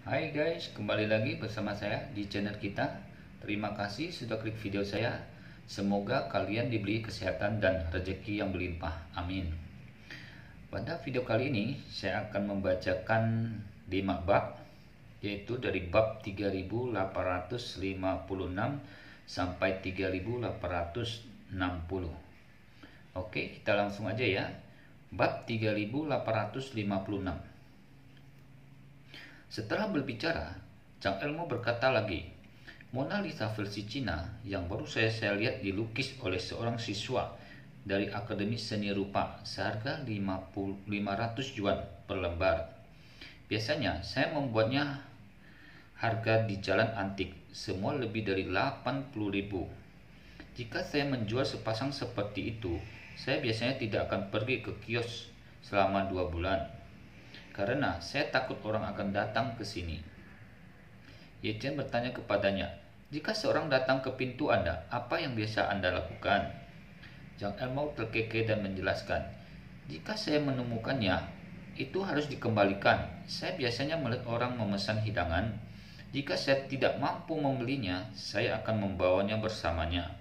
Hai guys, kembali lagi bersama saya di channel kita. Terima kasih sudah klik video saya. Semoga kalian diberi kesehatan dan rezeki yang berlimpah. Amin. Pada video kali ini saya akan membacakan 5 bab, yaitu dari bab 3856 sampai 3860. Oke, kita langsung aja ya. Bab 3856. Setelah berbicara, Chang Elmo berkata lagi, Mona Lisa versi Cina yang baru saya lihat dilukis oleh seorang siswa dari Akademi Seni Rupa seharga 500 yuan per lembar. Biasanya saya membuatnya harga di jalan antik, semua lebih dari 80.000. Jika saya menjual sepasang seperti itu, saya biasanya tidak akan pergi ke kios selama 2 bulan. Karena saya takut orang akan datang ke sini. Ye Chen bertanya kepadanya, jika seorang datang ke pintu Anda, apa yang biasa Anda lakukan? Chang Elmo terkekeh dan menjelaskan, jika saya menemukannya, itu harus dikembalikan. Saya biasanya melihat orang memesan hidangan. Jika saya tidak mampu membelinya, saya akan membawanya bersamanya.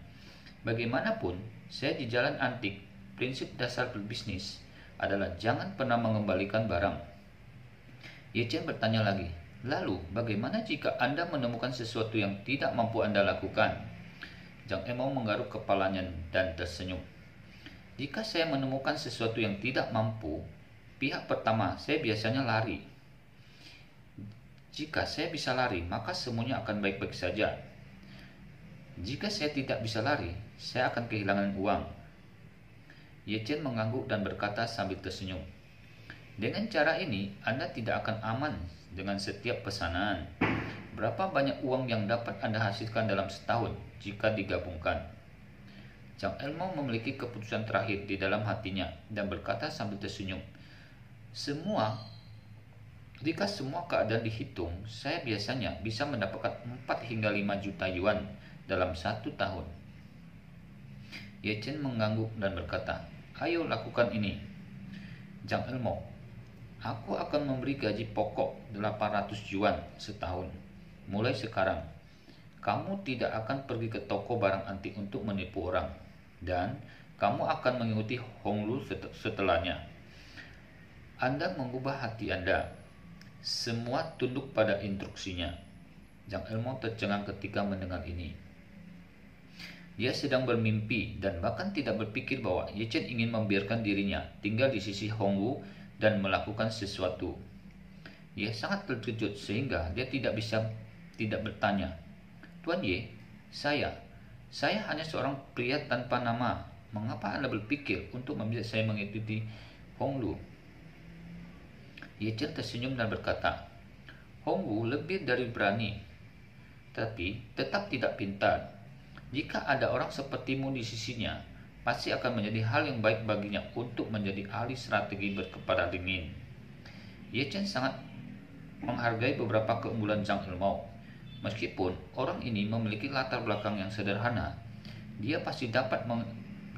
Bagaimanapun, saya di jalan antik, prinsip dasar berbisnis adalah jangan pernah mengembalikan barang. Ye Chen bertanya lagi, lalu bagaimana jika Anda menemukan sesuatu yang tidak mampu Anda lakukan? Chang Elmo menggaruk kepalanya dan tersenyum. Jika saya menemukan sesuatu yang tidak mampu, pihak pertama saya biasanya lari. Jika saya bisa lari, maka semuanya akan baik-baik saja. Jika saya tidak bisa lari, saya akan kehilangan uang. Ye Chen mengangguk dan berkata sambil tersenyum, dengan cara ini, Anda tidak akan aman dengan setiap pesanan. Berapa banyak uang yang dapat Anda hasilkan dalam setahun jika digabungkan? Chang Elmo memiliki keputusan terakhir di dalam hatinya dan berkata sambil tersenyum, jika semua keadaan dihitung, saya biasanya bisa mendapatkan 4 hingga 5 juta yuan dalam 1 tahun. Ye Chen mengangguk dan berkata, ayo lakukan ini. Chang Elmo, aku akan memberi gaji pokok 800 yuan setahun. Mulai sekarang, kamu tidak akan pergi ke toko barang antik untuk menipu orang. Dan kamu akan mengikuti Hong Lu setelahnya. Anda mengubah hati Anda. Semua tunduk pada instruksinya. Chang Elmo tercengang ketika mendengar ini. Dia sedang bermimpi dan bahkan tidak berpikir bahwa Ye Chen ingin membiarkan dirinya tinggal di sisi Hong Wu dan melakukan sesuatu. Dia sangat terkejut sehingga dia tidak bertanya, Tuan Ye, saya hanya seorang pria tanpa nama. Mengapa Anda berpikir untuk membiarkan saya mengikuti Hong Lu? Ye Chen tersenyum dan berkata, Hong Wu lebih dari berani, tapi tetap tidak pintar. Jika ada orang sepertimu di sisinya, pasti akan menjadi hal yang baik baginya untuk menjadi ahli strategi berkepala dingin. Ye Chen sangat menghargai beberapa keunggulan Chang Elmo. Meskipun orang ini memiliki latar belakang yang sederhana, dia pasti dapat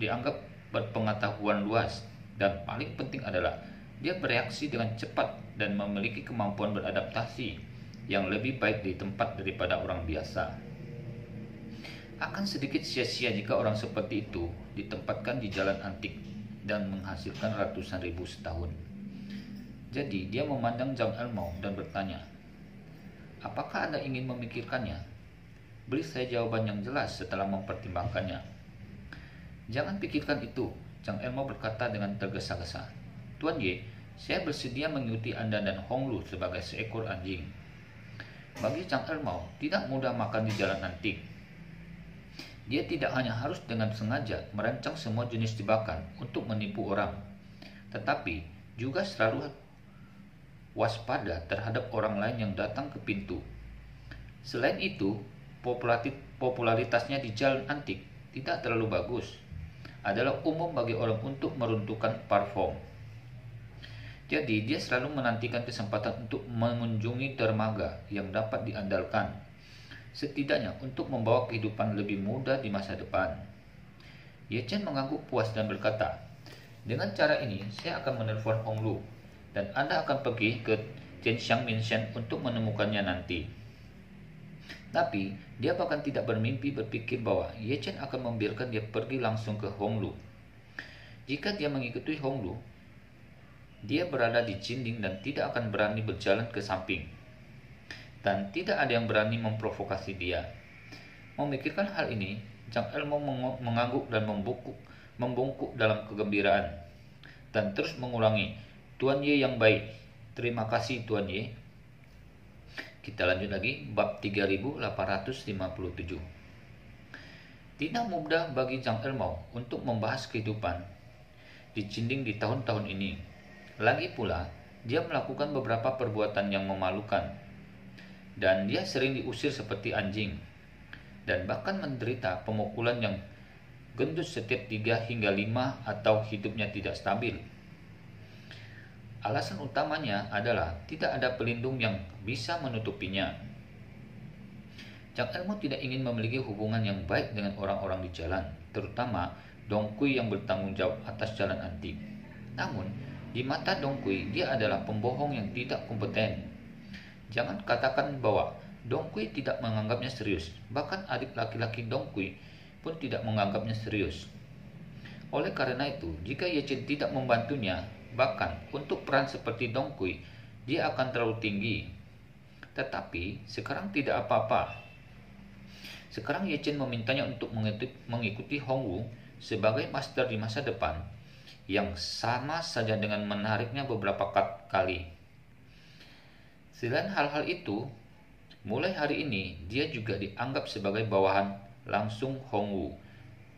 dianggap berpengetahuan luas, dan paling penting adalah dia bereaksi dengan cepat dan memiliki kemampuan beradaptasi yang lebih baik di tempat daripada orang biasa. Akan sedikit sia-sia jika orang seperti itu ditempatkan di jalan antik dan menghasilkan ratusan ribu setahun. Jadi dia memandang Chang Elmo dan bertanya, apakah Anda ingin memikirkannya? Beri saya jawaban yang jelas setelah mempertimbangkannya. Jangan pikirkan itu, Chang Elmo berkata dengan tergesa-gesa. Tuan Ye, saya bersedia mengikuti Anda dan Hong Lu sebagai seekor anjing. Bagi Chang Elmo, tidak mudah makan di jalan antik. Dia tidak hanya harus dengan sengaja merancang semua jenis jebakan untuk menipu orang, tetapi juga selalu waspada terhadap orang lain yang datang ke pintu. Selain itu, popularitasnya di jalan antik tidak terlalu bagus. Adalah umum bagi orang untuk meruntuhkan parfum. Jadi dia selalu menantikan kesempatan untuk mengunjungi dermaga yang dapat diandalkan, setidaknya untuk membawa kehidupan lebih mudah di masa depan. Ye Chen mengangguk puas dan berkata, dengan cara ini saya akan menelpon Hong Lu dan Anda akan pergi ke Tianxiang Minshen untuk menemukannya nanti. Tapi dia bahkan tidak bermimpi berpikir bahwa Ye Chen akan membiarkan dia pergi langsung ke Honglu. Jika dia mengikuti Honglu, dia berada di Jinding dan tidak akan berani berjalan ke samping. Dan tidak ada yang berani memprovokasi dia. Memikirkan hal ini, Zhang Elmo mengangguk dan membungkuk dalam kegembiraan. Dan terus mengulangi, Tuan Ye yang baik. Terima kasih Tuan Ye. Kita lanjut lagi, bab 3857. Tidak mudah bagi Zhang Elmo untuk membahas kehidupan di Jinding di tahun-tahun ini. Lagi pula, dia melakukan beberapa perbuatan yang memalukan. Dan dia sering diusir seperti anjing. Dan bahkan menderita pemukulan yang gendut setiap 3 hingga 5 atau hidupnya tidak stabil. Alasan utamanya adalah tidak ada pelindung yang bisa menutupinya. Zhang Elmo tidak ingin memiliki hubungan yang baik dengan orang-orang di jalan, terutama Dong Kui yang bertanggung jawab atas jalan antik. Namun, di mata Dong Kui, dia adalah pembohong yang tidak kompeten. Jangan katakan bahwa Dong Kui tidak menganggapnya serius, bahkan adik laki-laki Dong Kui pun tidak menganggapnya serius. Oleh karena itu, jika Ye Chen tidak membantunya, bahkan untuk peran seperti Dong Kui, dia akan terlalu tinggi. Tetapi sekarang tidak apa-apa. Sekarang Ye Chen memintanya untuk mengikuti Hongwu sebagai master di masa depan, yang sama saja dengan menariknya beberapa kali. Selain hal-hal itu, mulai hari ini dia juga dianggap sebagai bawahan langsung Hongwu,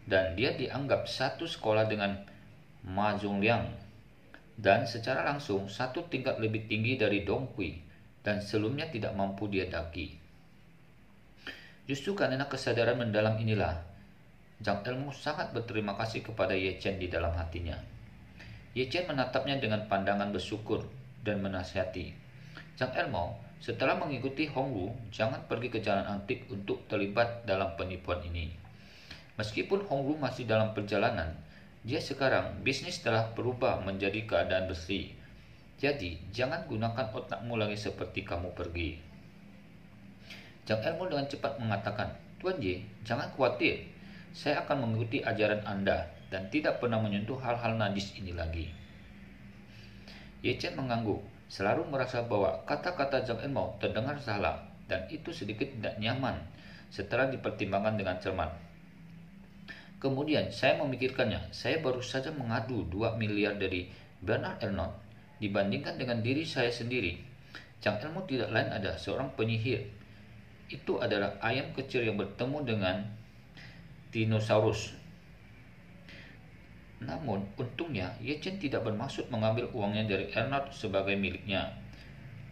dan dia dianggap satu sekolah dengan Ma Zhongliang, dan secara langsung satu tingkat lebih tinggi dari Dong Kui, dan sebelumnya tidak mampu dia daki. Justru karena kesadaran mendalam inilah, Zhang Elmo sangat berterima kasih kepada Ye Chen di dalam hatinya. Ye Chen menatapnya dengan pandangan bersyukur dan menasihati. Zhang Elmo, setelah mengikuti Hongwu, jangan pergi ke jalan antik untuk terlibat dalam penipuan ini. Meskipun Hongwu masih dalam perjalanan, dia sekarang bisnis telah berubah menjadi keadaan bersih. Jadi, jangan gunakan otakmu lagi seperti kamu pergi. Zhang Elmo dengan cepat mengatakan, Tuan Ye, jangan khawatir. Saya akan mengikuti ajaran Anda dan tidak pernah menyentuh hal-hal najis ini lagi. Ye Chen mengangguk, selalu merasa bahwa kata-kata Zhang Elmo terdengar salah dan itu sedikit tidak nyaman setelah dipertimbangkan dengan cermat. Kemudian saya memikirkannya, saya baru saja mengadu 2 miliar dari Bernard Arnault dibandingkan dengan diri saya sendiri. Zhang Elmo tidak lain adalah seorang penyihir. Itu adalah ayam kecil yang bertemu dengan dinosaurus. Namun, untungnya Ye Chen tidak bermaksud mengambil uangnya dari Arnault sebagai miliknya,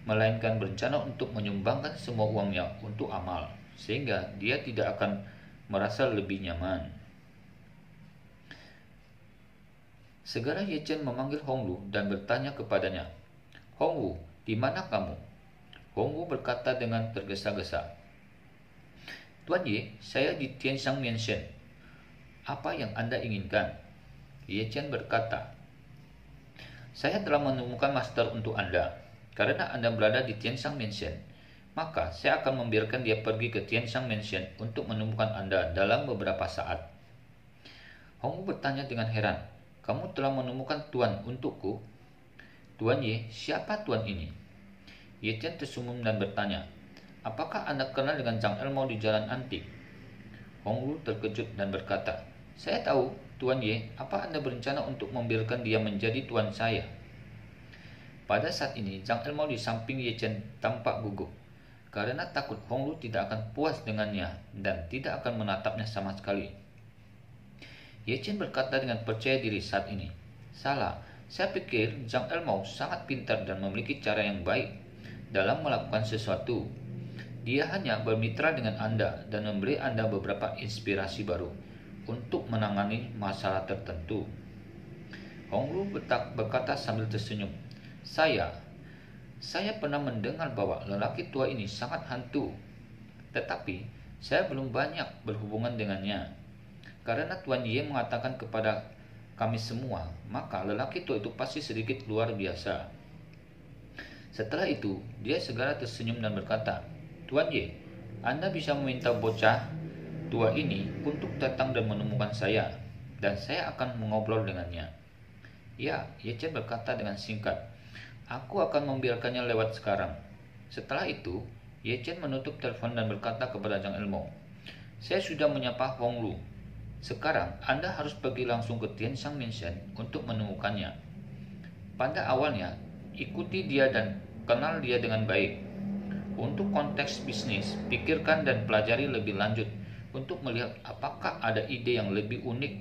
melainkan berencana untuk menyumbangkan semua uangnya untuk amal, sehingga dia tidak akan merasa lebih nyaman. Segera Ye Chen memanggil Honglu dan bertanya kepadanya, Hongwu, di mana kamu? Hongwu berkata dengan tergesa-gesa, Tuan Ye, saya di Tianxiang Minshen. Apa yang Anda inginkan? Ye Chen berkata, saya telah menemukan master untuk Anda. Karena Anda berada di Tianxiang Minshen, maka saya akan membiarkan dia pergi ke Tianxiang Minshen untuk menemukan Anda dalam beberapa saat. Hongwu bertanya dengan heran, kamu telah menemukan Tuan untukku? Tuan Ye, siapa Tuan ini? Ye Chen tersenyum dan bertanya, apakah Anda kenal dengan Zhang Elmo di jalan antik? Hongwu terkejut dan berkata, saya tahu, Tuan Ye, apa Anda berencana untuk membiarkan dia menjadi tuan saya? Pada saat ini, Zhang Elmo di samping Ye Chen tampak gugup, karena takut Hongwu tidak akan puas dengannya dan tidak akan menatapnya sama sekali. Ye Chen berkata dengan percaya diri saat ini, salah, saya pikir Zhang Elmo sangat pintar dan memiliki cara yang baik dalam melakukan sesuatu. Dia hanya bermitra dengan Anda dan memberi Anda beberapa inspirasi baru untuk menangani masalah tertentu. Hongwu berkata sambil tersenyum, Saya pernah mendengar bahwa lelaki tua ini sangat hantu, tetapi saya belum banyak berhubungan dengannya. Karena Tuan Ye mengatakan kepada kami semua, maka lelaki tua itu pasti sedikit luar biasa. Setelah itu, dia segera tersenyum dan berkata, "Tuan Ye, Anda bisa meminta bocah tua ini untuk datang dan menemukan saya, dan saya akan mengobrol dengannya." "Ya," Ye Chen berkata dengan singkat, "aku akan membiarkannya lewat sekarang." Setelah itu, Ye Chen menutup telepon dan berkata kepada Zhang Elmo, "Saya sudah menyapa Hong Lu. Sekarang Anda harus pergi langsung ke Tianshang Mansion untuk menemukannya. Pada awalnya, ikuti dia dan kenal dia dengan baik. Untuk konteks bisnis, pikirkan dan pelajari lebih lanjut untuk melihat apakah ada ide yang lebih unik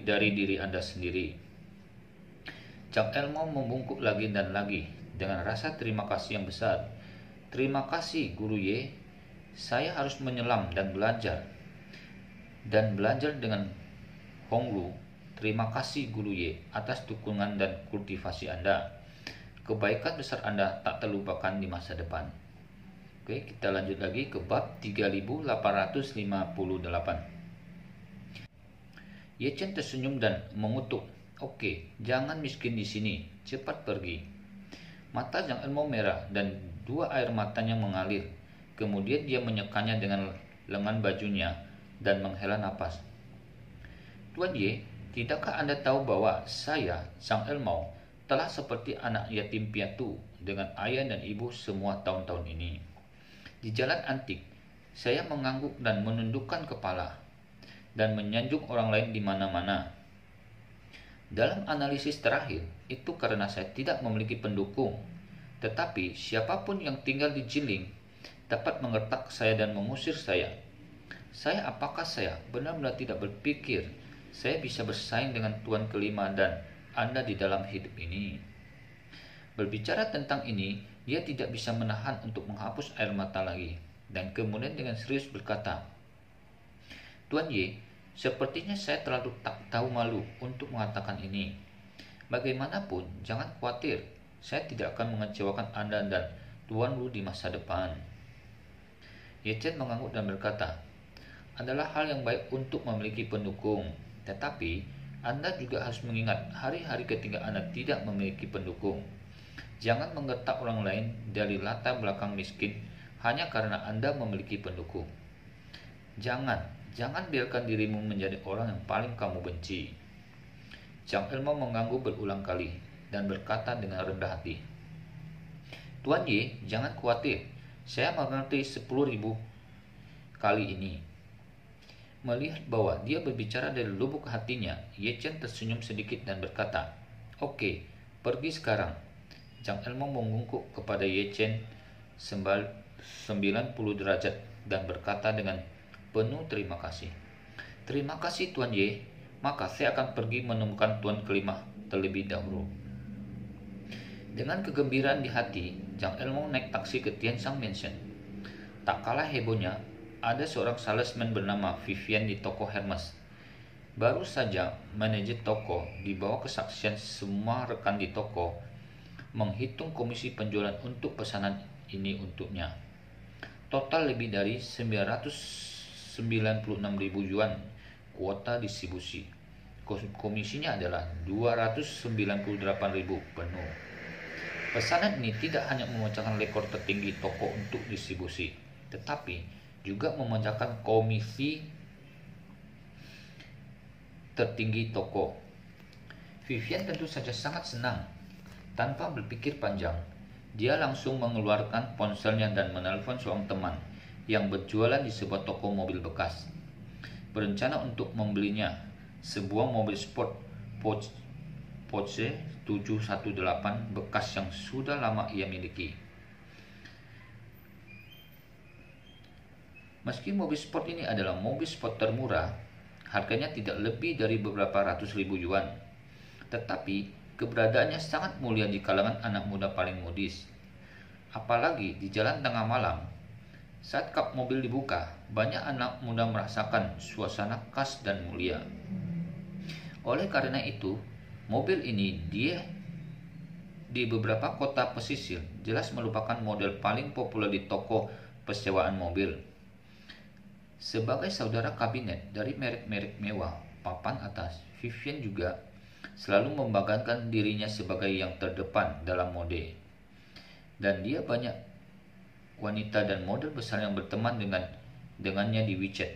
dari diri Anda sendiri." Zhang Elmo membungkuk lagi dan lagi dengan rasa terima kasih yang besar. "Terima kasih, Guru Ye. Saya harus menyelam dan belajar dengan Hong Lu. Terima kasih, Guru Ye, atas dukungan dan kultivasi Anda. Kebaikan besar Anda tak terlupakan di masa depan." Oke, kita lanjut lagi ke bab 3858. Ye Chen tersenyum dan mengutuk, "Oke, jangan miskin di sini. Cepat pergi." Mata Zhang Elmo merah dan dua air matanya mengalir. Kemudian dia menyekanya dengan lengan bajunya dan menghela napas. "Tuan Ye, tidakkah Anda tahu bahwa saya, Zhang Elmo, telah seperti anak yatim piatu dengan ayah dan ibu semua tahun-tahun ini. Di jalan antik, saya mengangguk dan menundukkan kepala dan menyanjung orang lain di mana-mana. Dalam analisis terakhir, itu karena saya tidak memiliki pendukung. Tetapi siapapun yang tinggal di Jiling dapat mengertak saya dan mengusir saya. Apakah saya benar-benar tidak berpikir saya bisa bersaing dengan Tuan kelima dan Anda di dalam hidup ini?" Berbicara tentang ini, dia tidak bisa menahan untuk menghapus air mata lagi, dan kemudian dengan serius berkata, "Tuan Ye, sepertinya saya terlalu tak tahu malu untuk mengatakan ini. Bagaimanapun, jangan khawatir, saya tidak akan mengecewakan Anda dan Tuan Lu di masa depan." Ye Chen mengangguk dan berkata, "Adalah hal yang baik untuk memiliki pendukung, tetapi Anda juga harus mengingat hari-hari ketika Anda tidak memiliki pendukung. Jangan menggertak orang lain dari latar belakang miskin hanya karena Anda memiliki pendukung. Jangan biarkan dirimu menjadi orang yang paling kamu benci." Zhang Elmo mengganggu berulang kali dan berkata dengan rendah hati, "Tuan Ye, jangan khawatir. Saya mengerti 10.000 kali ini." Melihat bahwa dia berbicara dari lubuk hatinya, Ye Chen tersenyum sedikit dan berkata, "Oke, pergi sekarang." Zhang Elmo membungkuk kepada Ye Chen 90 derajat dan berkata dengan penuh terima kasih, "Terima kasih, Tuan Ye. Maka saya akan pergi menemukan Tuan kelima terlebih dahulu." Dengan kegembiraan di hati, Zhang Elmo naik taksi ke Tianshang Mansion. Tak kalah hebohnya, ada seorang salesman bernama Vivian di toko Hermes. Baru saja manajer toko di bawah kesaksian semua rekan di toko menghitung komisi penjualan untuk pesanan ini untuknya. Total lebih dari 996.000 yuan kuota distribusi. Komisinya adalah 298.000 penuh. Pesanan ini tidak hanya memecahkan rekor tertinggi toko untuk distribusi, tetapi juga memecahkan komisi tertinggi toko. Vivian tentu saja sangat senang. Tanpa berpikir panjang, dia langsung mengeluarkan ponselnya dan menelpon seorang teman yang berjualan di sebuah toko mobil bekas, berencana untuk membelinya sebuah mobil sport Porsche 718 bekas yang sudah lama ia miliki. Meski mobil sport ini adalah mobil sport termurah, harganya tidak lebih dari beberapa ratus ribu yuan, tetapi keberadaannya sangat mulia di kalangan anak muda paling modis. Apalagi di jalan tengah malam, saat kap mobil dibuka, banyak anak muda merasakan suasana khas dan mulia. Oleh karena itu, mobil ini di beberapa kota pesisir jelas merupakan model paling populer di toko persewaan mobil. Sebagai saudara kabinet dari merek-merek mewah papan atas, Vivian juga selalu membanggakan dirinya sebagai yang terdepan dalam mode. dan dia banyak wanita dan model besar yang berteman dengannya di WeChat.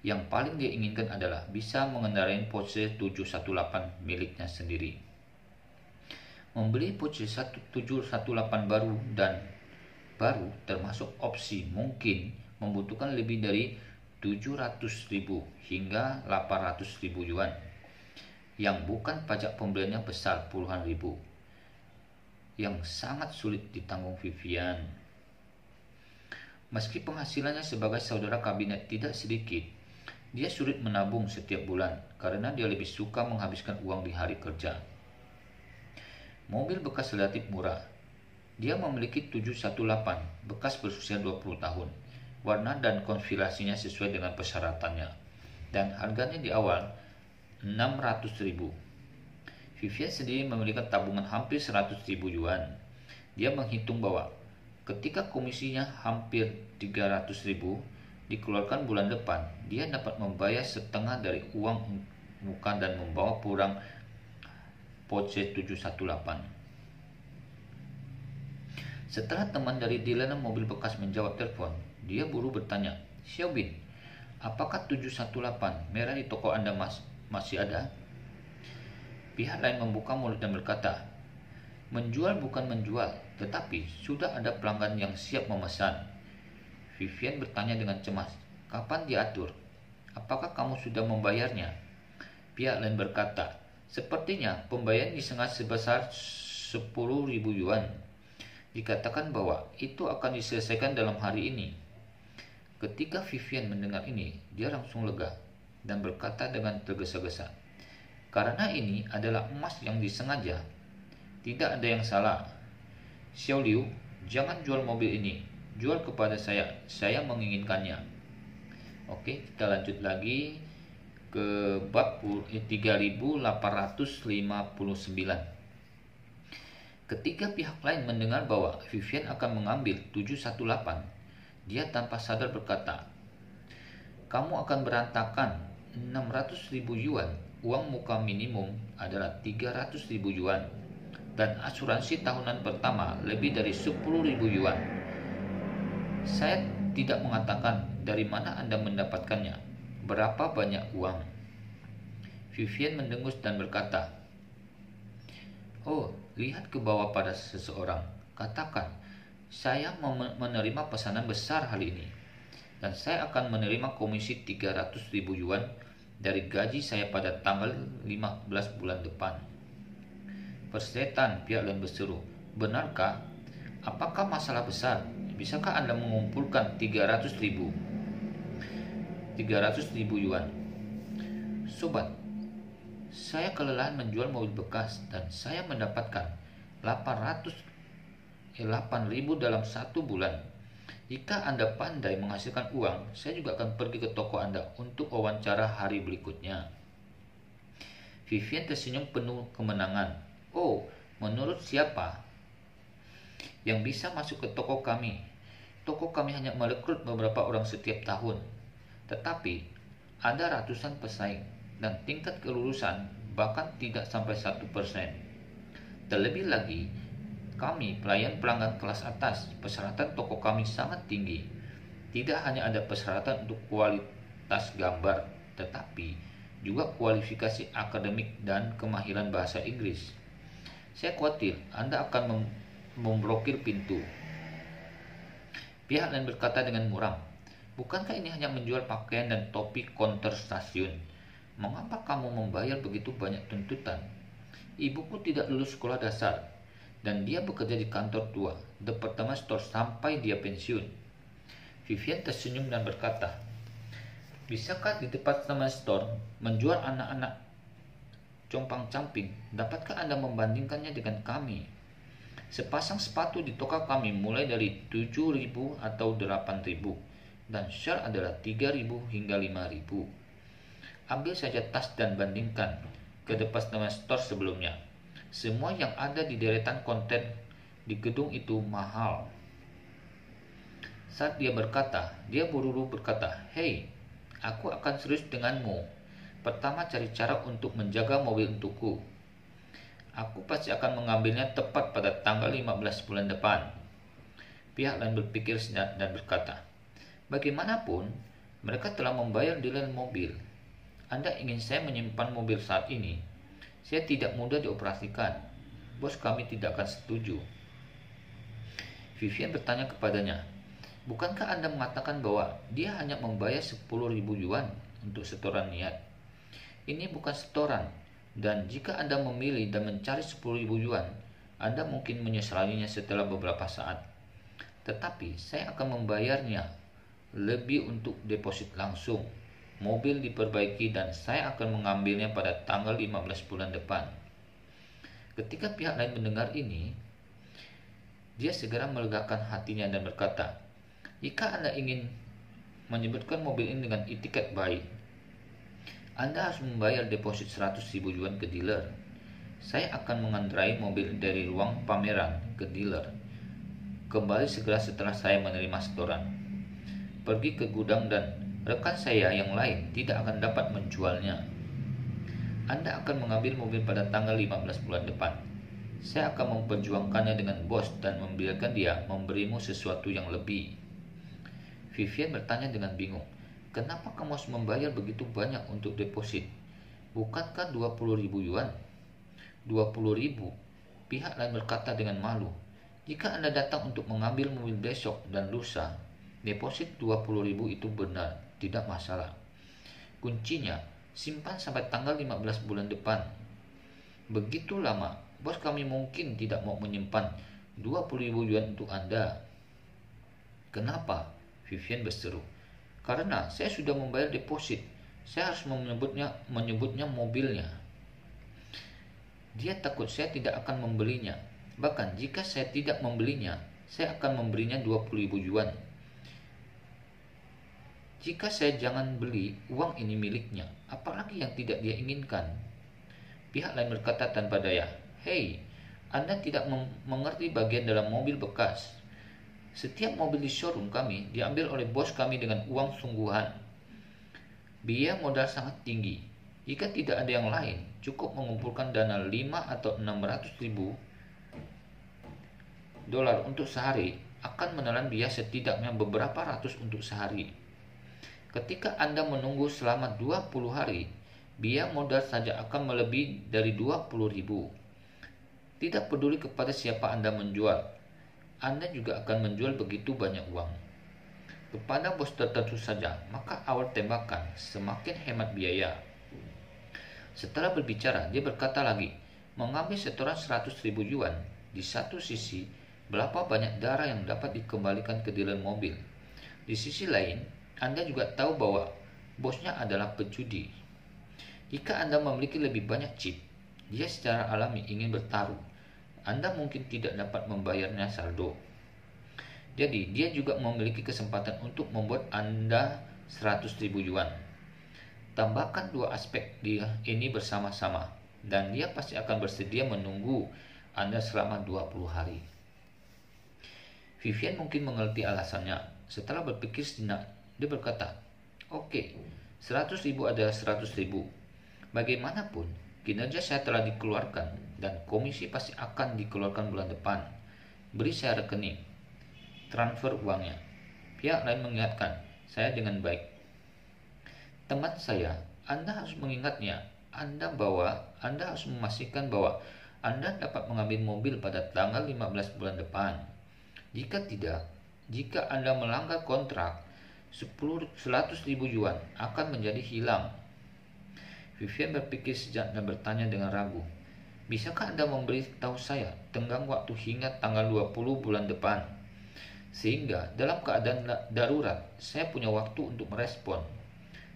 Yang paling dia inginkan adalah bisa mengendarai Porsche 718 miliknya sendiri. Membeli Porsche 718 baru termasuk opsi mungkin membutuhkan lebih dari 700.000 hingga 800.000 yuan, yang bukan pajak pembeliannya besar puluhan ribu, yang sangat sulit ditanggung Vivian. Meski penghasilannya sebagai saudara kabinet tidak sedikit, dia sulit menabung setiap bulan karena dia lebih suka menghabiskan uang di hari kerja. Mobil bekas relatif murah. Dia memiliki 718 bekas berusia 20 tahun. Warna dan konfigurasinya sesuai dengan persyaratannya. Dan harganya di awal 600.000. Vivian sendiri memiliki tabungan hampir 100.000 yuan. Dia menghitung bahwa ketika komisinya hampir 300.000 dikeluarkan bulan depan, dia dapat membayar setengah dari uang muka dan membawa pulang Porsche 718. Setelah teman dari dealer mobil bekas menjawab telepon, dia buru bertanya, "Xiaobin, apakah 718 merah di toko Anda masih ada?" Pihak lain membuka mulut dan berkata, "Menjual bukan menjual, tetapi sudah ada pelanggan yang siap memesan." Vivian bertanya dengan cemas, "Kapan diatur? Apakah kamu sudah membayarnya?" Pihak lain berkata, "Sepertinya pembayaran disengaja sebesar 10.000 yuan. Dikatakan bahwa itu akan diselesaikan dalam hari ini." Ketika Vivian mendengar ini, dia langsung lega dan berkata dengan tergesa-gesa, "Karena ini adalah emas yang disengaja, tidak ada yang salah. Xiao Liu, jangan jual mobil ini. Jual kepada saya menginginkannya." Oke, kita lanjut lagi ke bab 3859. Ketika pihak lain mendengar bahwa Vivian akan mengambil 718, dia tanpa sadar berkata, "Kamu akan berantakan. 600.000 yuan uang muka minimum adalah 300.000 yuan, dan asuransi tahunan pertama lebih dari 10.000 yuan. Saya tidak mengatakan dari mana Anda mendapatkannya. Berapa banyak uang?" Vivian mendengus dan berkata, "Oh, lihat ke bawah pada seseorang. Katakan, saya menerima pesanan besar hari ini, dan saya akan menerima komisi 300.000 yuan dari gaji saya pada tanggal 15 bulan depan." "Persetan," pihak lain berseru. "Benarkah? Apakah masalah besar? Bisakah Anda mengumpulkan 300.000 yuan?" "Sobat, saya kelelahan menjual mobil bekas dan saya mendapatkan 8.000 dalam 1 bulan. Jika Anda pandai menghasilkan uang, saya juga akan pergi ke toko Anda untuk wawancara hari berikutnya." Vivian tersenyum penuh kemenangan. "Oh, menurut siapa yang bisa masuk ke toko kami? Toko kami hanya merekrut beberapa orang setiap tahun. Tetapi ada ratusan pesaing dan tingkat kelulusan bahkan tidak sampai 1%. Terlebih lagi, kami pelayan pelanggan kelas atas. Persyaratan toko kami sangat tinggi. Tidak hanya ada persyaratan untuk kualitas gambar, tetapi juga kualifikasi akademik dan kemahiran bahasa Inggris. Saya khawatir Anda akan memblokir pintu." Pihak lain berkata dengan muram, "Bukankah ini hanya menjual pakaian dan topi konter stasiun? Mengapa kamu membayar begitu banyak tuntutan? Ibuku tidak lulus sekolah dasar, dan dia bekerja di kantor tua, departemen store sampai dia pensiun." Vivian tersenyum dan berkata, "Bisakah di departemen store menjual anak-anak compang-camping? Dapatkah Anda membandingkannya dengan kami? Sepasang sepatu di toko kami mulai dari 7.000 atau 8.000, dan share adalah 3.000 hingga 5.000. Ambil saja tas dan bandingkan ke departemen store sebelumnya. Semua yang ada di deretan konten di gedung itu mahal." Saat dia berkata, dia buru-buru berkata, "Hei, aku akan serius denganmu. Pertama, cari cara untuk menjaga mobil untukku. Aku pasti akan mengambilnya tepat pada tanggal 15 bulan depan. Pihak lain berpikir sejenak dan berkata, bagaimanapun, mereka telah membayar dealer mobil. Anda ingin saya menyimpan mobil saat ini? Saya tidak mudah dioperasikan. Bos kami tidak akan setuju. Vivian bertanya kepadanya, bukankah Anda mengatakan bahwa dia hanya membayar 10.000 yuan untuk setoran niat? Ini bukan setoran, dan jika Anda memilih dan mencari 10.000 yuan, Anda mungkin menyesalinya setelah beberapa saat. Tetapi saya akan membayarnya lebih untuk deposit langsung. Mobil diperbaiki dan saya akan mengambilnya pada tanggal 15 bulan depan. Ketika pihak lain mendengar ini, dia segera melegakan hatinya dan berkata, jika Anda ingin menyebutkan mobil ini dengan itikat baik, Anda harus membayar deposit 100.000 yuan ke dealer. Saya akan mengendarai mobil dari ruang pameran ke dealer. Kembali segera setelah saya menerima setoran. Pergi ke gudang dan rekan saya yang lain tidak akan dapat menjualnya. Anda akan mengambil mobil pada tanggal 15 bulan depan. Saya akan memperjuangkannya dengan bos dan membiarkan dia memberimu sesuatu yang lebih. Vivian bertanya dengan bingung, kenapa kamu harus membayar begitu banyak untuk deposit? Bukankah 20.000 yuan? 20.000? Pihak lain berkata dengan malu, jika Anda datang untuk mengambil mobil besok dan lusa, deposit 20.000 itu benar, tidak masalah. Kuncinya, simpan sampai tanggal 15 bulan depan. Begitu lama, bos kami mungkin tidak mau menyimpan 20.000 yuan untuk Anda. Kenapa? Vivian berseru. Karena saya sudah membayar deposit. Saya harus menyebutnya mobilnya. Dia takut saya tidak akan membelinya. Bahkan jika saya tidak membelinya, saya akan memberinya 20.000 yuan. Jika saya jangan beli, uang ini miliknya. Apalagi yang tidak dia inginkan. Pihak lain berkata tanpa daya, hei, Anda tidak mengerti bagian dalam mobil bekas. Setiap mobil di showroom kami diambil oleh bos kami dengan uang sungguhan. Biaya modal sangat tinggi. Jika tidak ada yang lain, cukup mengumpulkan dana 5 atau 600 ribu dolar untuk sehari akan menelan biaya setidaknya beberapa ratus untuk sehari. Ketika Anda menunggu selama 20 hari, biaya modal saja akan melebihi dari 20 ribu. Tidak peduli kepada siapa Anda menjual, Anda juga akan menjual begitu banyak uang. Kepada bos tertentu saja, maka awal tembakan semakin hemat biaya. Setelah berbicara, dia berkata lagi, mengambil setoran 100.000 yuan, di satu sisi, berapa banyak darah yang dapat dikembalikan ke dealer mobil. Di sisi lain, Anda juga tahu bahwa bosnya adalah pejudi. Jika Anda memiliki lebih banyak chip, dia secara alami ingin bertaruh. Anda mungkin tidak dapat membayarnya saldo. Jadi, dia juga memiliki kesempatan untuk membuat Anda 100.000 yuan. Tambahkan dua aspek ini bersama-sama, dan dia pasti akan bersedia menunggu Anda selama 20 hari. Vivian mungkin mengerti alasannya. Setelah berpikir sejenak, dia berkata, oke, 100.000 adalah 100.000. Bagaimanapun, kinerja saya telah dikeluarkan dan komisi pasti akan dikeluarkan bulan depan. Beri saya rekening, transfer uangnya. Pihak lain mengingatkan saya dengan baik. Teman saya, Anda harus mengingatnya. Anda harus memastikan bahwa Anda dapat mengambil mobil pada tanggal 15 bulan depan. Jika tidak, jika Anda melanggar kontrak, 100.000 yuan akan menjadi hilang. Vivian berpikir sejenak dan bertanya dengan ragu, bisakah Anda memberitahu saya tenggang waktu hingga tanggal 20 bulan depan? Sehingga dalam keadaan darurat, saya punya waktu untuk merespon.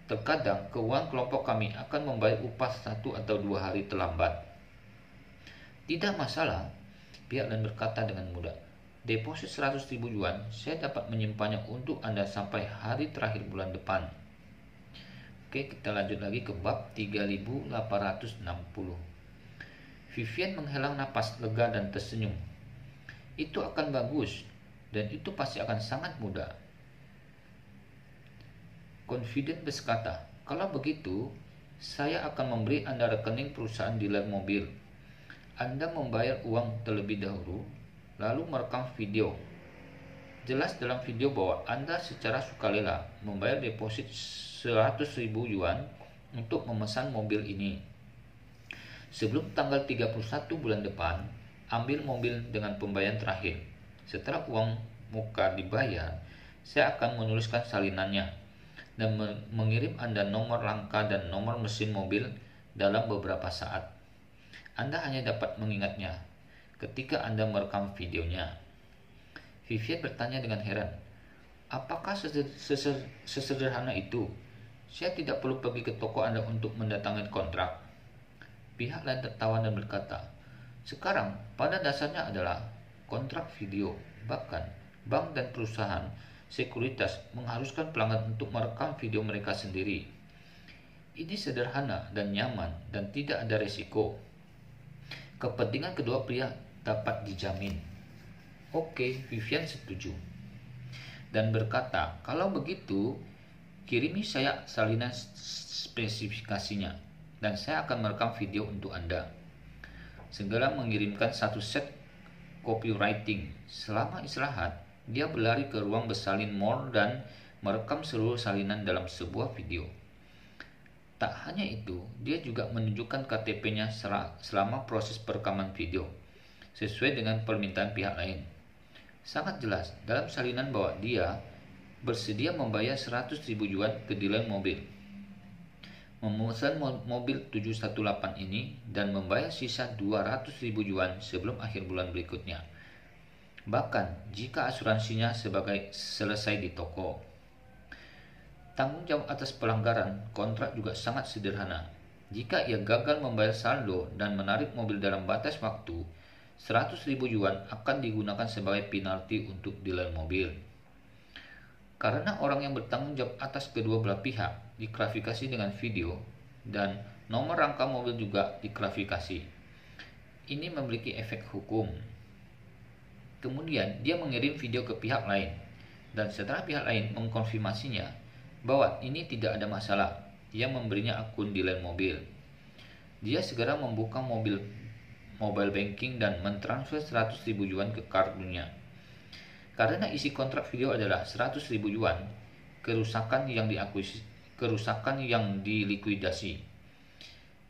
Terkadang keuangan kelompok kami akan membayar upah 1 atau 2 hari terlambat. Tidak masalah, pihak lain berkata dengan mudah. Deposit 100.000 yuan, saya dapat menyimpannya untuk Anda sampai hari terakhir bulan depan. Oke, kita lanjut lagi ke bab 3860. Vivian menghela napas lega dan tersenyum. Itu akan bagus, dan itu pasti akan sangat mudah. Confident berkata, kalau begitu, saya akan memberi Anda rekening perusahaan dealer mobil. Anda membayar uang terlebih dahulu, lalu merekam video. Jelas dalam video bahwa Anda secara sukarela membayar deposit 100.000 yuan untuk memesan mobil ini. Sebelum tanggal 31 bulan depan, ambil mobil dengan pembayaran terakhir. Setelah uang muka dibayar, saya akan menuliskan salinannya dan mengirim Anda nomor rangka dan nomor mesin mobil dalam beberapa saat. Anda hanya dapat mengingatnya ketika Anda merekam videonya. Vivian bertanya dengan heran, apakah sesederhana itu? Saya tidak perlu pergi ke toko Anda untuk mendatangkan kontrak. Pihak lain tertawa dan berkata, sekarang pada dasarnya adalah kontrak video. Bahkan bank dan perusahaan sekuritas mengharuskan pelanggan untuk merekam video mereka sendiri. Ini sederhana dan nyaman dan tidak ada resiko. Kepentingan kedua pihak dapat dijamin. Oke, Vivian setuju dan berkata, kalau begitu kirimi saya salinan spesifikasinya dan saya akan merekam video untuk Anda. Segera mengirimkan satu set copywriting. Selama istirahat, dia berlari ke ruang bersalin mall dan merekam seluruh salinan dalam sebuah video. Tak hanya itu, dia juga menunjukkan KTP-nya selama proses perekaman video, sesuai dengan permintaan pihak lain. Sangat jelas dalam salinan bahwa dia bersedia membayar 100.000 yuan ke dealer mobil, memesan mobil 718 ini dan membayar sisa 200.000 yuan sebelum akhir bulan berikutnya. Bahkan jika asuransinya selesai di toko. Tanggung jawab atas pelanggaran kontrak juga sangat sederhana. Jika ia gagal membayar saldo dan menarik mobil dalam batas waktu, 100.000 yuan akan digunakan sebagai penalti untuk dealer mobil. Karena orang yang bertanggung jawab atas kedua belah pihak diklarifikasi dengan video dan nomor rangka mobil juga diklarifikasi. Ini memiliki efek hukum. Kemudian dia mengirim video ke pihak lain dan setelah pihak lain mengkonfirmasinya bahwa ini tidak ada masalah, dia memberinya akun dealer mobil. Dia segera membuka mobile banking dan mentransfer 100.000 yuan ke kartunya. Karena isi kontrak video adalah 100.000 yuan, kerusakan yang dilikuidasi.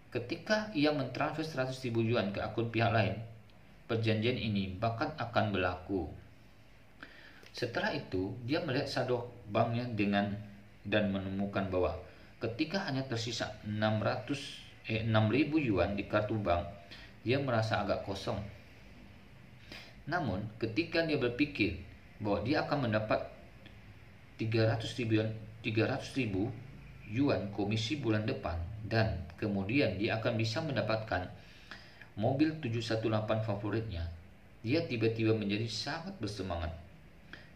Ketika ia mentransfer 100.000 yuan ke akun pihak lain, perjanjian ini bahkan akan berlaku. Setelah itu, dia melihat saldo banknya dan menemukan bahwa ketika hanya tersisa 6.000 yuan di kartu bank, dia merasa agak kosong. Namun, ketika dia berpikir bahwa dia akan mendapat 300.000 yuan komisi bulan depan dan kemudian dia akan bisa mendapatkan mobil 718 favoritnya, dia tiba-tiba menjadi sangat bersemangat.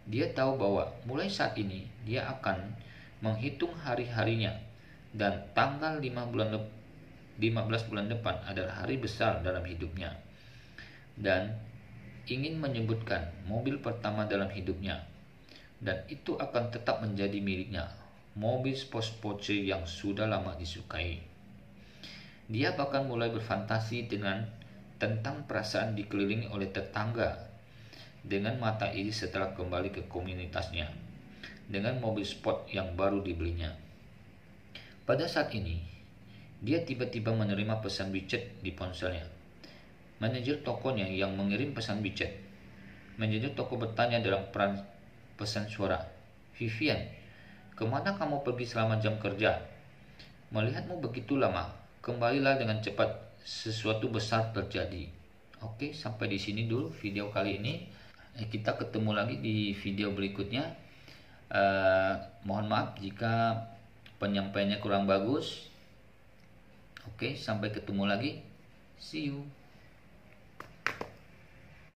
Dia tahu bahwa mulai saat ini dia akan menghitung hari-harinya dan tanggal 15 bulan depan adalah hari besar dalam hidupnya dan ingin menyebutkan mobil pertama dalam hidupnya dan itu akan tetap menjadi miliknya, mobil sport Porsche yang sudah lama disukai. Dia bahkan mulai berfantasi tentang perasaan dikelilingi oleh tetangga dengan mata iri setelah kembali ke komunitasnya dengan mobil sport yang baru dibelinya. Pada saat ini, dia tiba-tiba menerima pesan WeChat di ponselnya. Manajer tokonya yang mengirim pesan WeChat. Manajer toko bertanya dalam peran pesan suara, Vivian, kemana kamu pergi selama jam kerja? Melihatmu begitu lama, kembalilah dengan cepat, sesuatu besar terjadi. Oke, sampai di sini dulu video kali ini. Kita ketemu lagi di video berikutnya. Mohon maaf jika penyampaiannya kurang bagus. Oke, sampai ketemu lagi. See you.